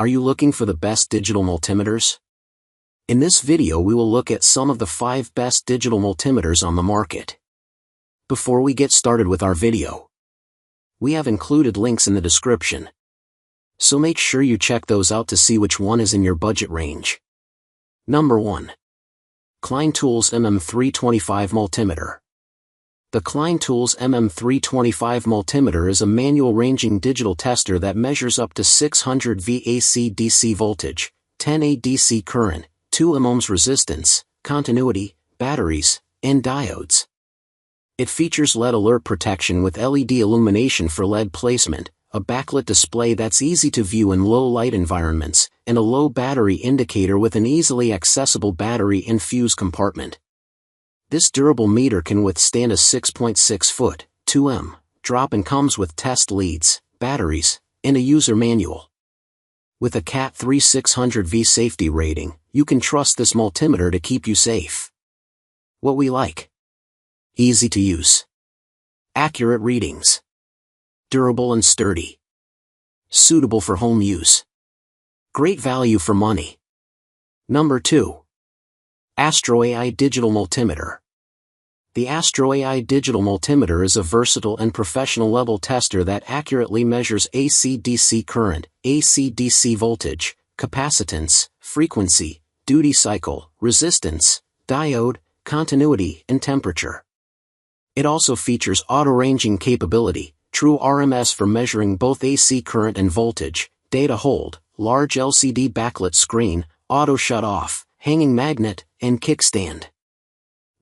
Are you looking for the best digital multimeters? In this video we will look at some of the 5 best digital multimeters on the market. Before we get started with our video, we have included links in the description, so make sure you check those out to see which one is in your budget range. Number 1. Klein Tools MM325 Multimeter. The Klein Tools MM325 Multimeter is a manual ranging digital tester that measures up to 600 V AC DC voltage, 10 A DC current, 2 ohms resistance, continuity, batteries, and diodes. It features LED alert protection with LED illumination for LED placement, a backlit display that's easy to view in low light environments, and a low battery indicator with an easily accessible battery and fuse compartment. This durable meter can withstand a 6.6-foot, 2M, drop and comes with test leads, batteries, and a user manual. With a Cat 3 600V safety rating, you can trust this multimeter to keep you safe. What we like: easy to use, accurate readings, durable and sturdy, suitable for home use, great value for money. Number 2. AstroAI Digital Multimeter. The AstroAI Digital Multimeter is a versatile and professional-level tester that accurately measures AC/DC current, AC/DC voltage, capacitance, frequency, duty cycle, resistance, diode, continuity, and temperature. It also features auto-ranging capability, true RMS for measuring both AC current and voltage, data hold, large LCD backlit screen, auto shut-off, hanging magnet, and kickstand.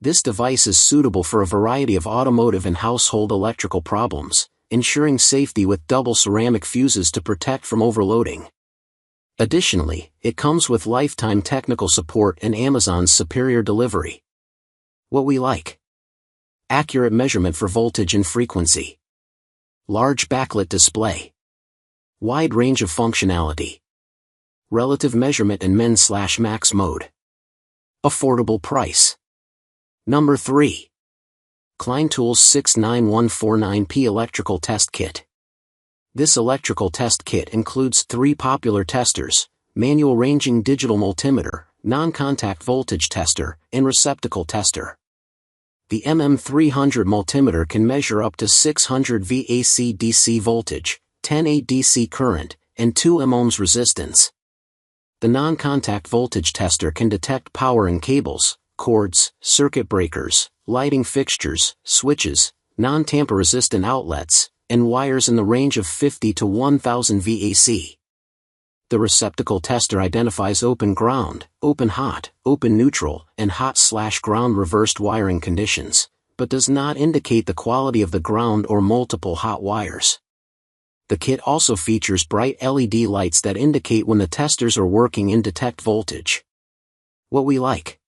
This device is suitable for a variety of automotive and household electrical problems, ensuring safety with double ceramic fuses to protect from overloading. Additionally, it comes with lifetime technical support and Amazon's superior delivery. What we like: accurate measurement for voltage and frequency, large backlit display, wide range of functionality, relative measurement in min/max mode, affordable price. Number 3. Klein Tools 69149P Electrical Test Kit. This electrical test kit includes 3 popular testers: manual ranging digital multimeter, non-contact voltage tester, and receptacle tester. The MM300 multimeter can measure up to 600 V AC/DC voltage, 10 A DC current, and 2 ohms resistance. The non-contact voltage tester can detect power in cables, cords, circuit breakers, lighting fixtures, switches, non-tamper-resistant outlets, and wires in the range of 50 to 1000 VAC. The receptacle tester identifies open ground, open hot, open neutral, and hot/ground reversed wiring conditions, but does not indicate the quality of the ground or multiple hot wires. The kit also features bright LED lights that indicate when the testers are working and detect voltage. What we like: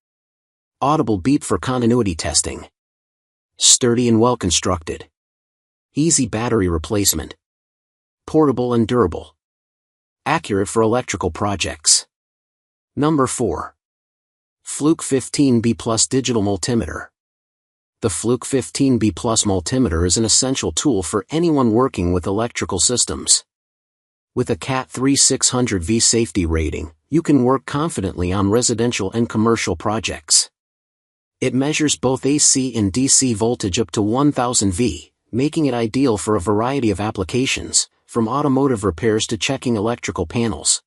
audible beep for continuity testing, sturdy and well constructed, easy battery replacement, portable and durable, accurate for electrical projects. Number 4. Fluke 15B Plus Digital Multimeter. The Fluke 15B Plus multimeter is an essential tool for anyone working with electrical systems. With a Cat 3 600V safety rating, you can work confidently on residential and commercial projects. It measures both AC and DC voltage up to 1000 V, making it ideal for a variety of applications, from automotive repairs to checking electrical panels.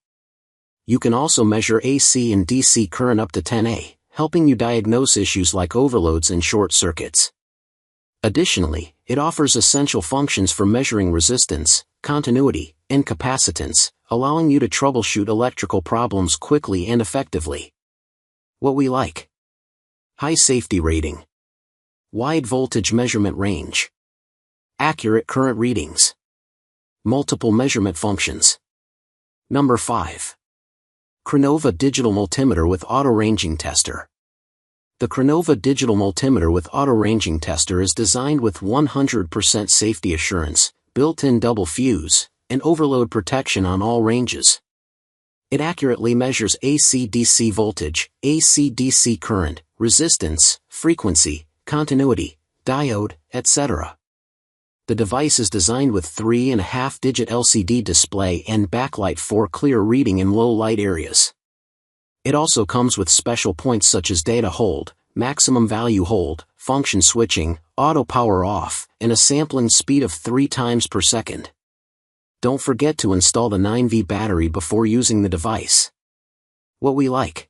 You can also measure AC and DC current up to 10 A, helping you diagnose issues like overloads and short circuits. Additionally, it offers essential functions for measuring resistance, continuity, and capacitance, allowing you to troubleshoot electrical problems quickly and effectively. What we like: high safety rating, wide voltage measurement range, accurate current readings, multiple measurement functions. Number 5. Crenova Digital Multimeter with Auto Ranging Tester. The Crenova Digital Multimeter with Auto Ranging Tester is designed with 100% safety assurance, built-in double fuse, and overload protection on all ranges. It accurately measures AC/DC voltage, AC/DC current, resistance, frequency, continuity, diode, etc. The device is designed with 3.5-digit LCD display and backlight for clear reading in low light areas. It also comes with special points such as data hold, maximum value hold, function switching, auto power off, and a sampling speed of 3 times per second. Don't forget to install the 9V battery before using the device. What we like: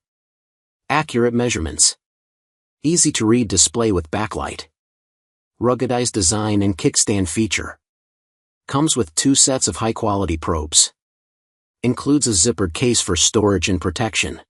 accurate measurements, easy to read display with backlight, ruggedized design and kickstand feature. Comes with 2 sets of high-quality probes. Includes a zippered case for storage and protection.